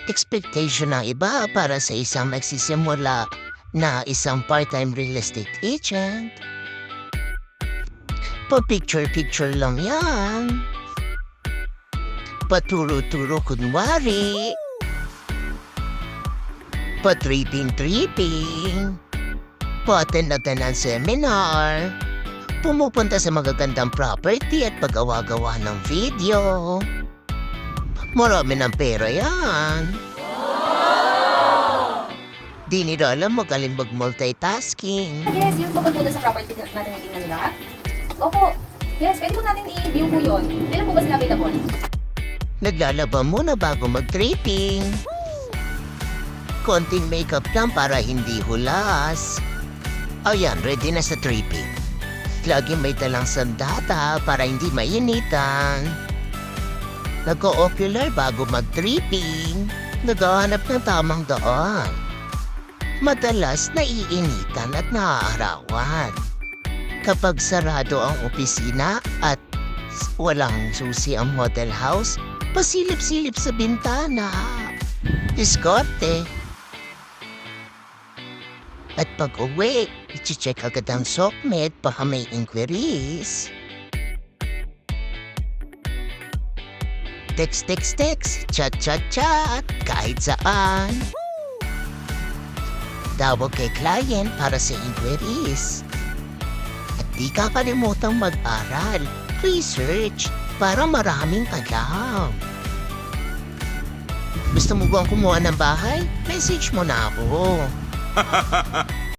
expectation ng iba para sa isang nagsisimula na isang part-time real estate agent. Pa-picture-picture lang yan. Paturo-turo kunwari. Pa-tripping-tripping. Pa-attend-attend ng seminar. Pumupunta sa magagandang property at pag-gawa-gawa ng video. Marami ng pera yan. Di nila alam magaling mag-multitasking. Yes, yung pagpunta sa property natin natin nila. Opo. Yes, pwede po natin i-view po yun. Kailan po ba sila available? Naglalaba muna bago mag-tripping. Konting makeup lang para hindi hulas. Ayan, ready na sa tripping. Lagi may talang sandata para hindi mainitan. Nag-o-ocular bago mag-tripping. Naghahanap ng tamang daan. Madalas naiinitan at naaarawan. Kapag sarado ang opisina at walang susi ang hotel house, pasilip-silip sa bintana. Diskarte. At pag-uwi, i-check agad ang SOCMED baka may inquiries. Text, chat, kahit saan. Tawag kay client para sa inquiries. At di kakalimutang mag-aral, research, para maraming alam. Gusto mo bang kumuha ng bahay? Message mo na ako.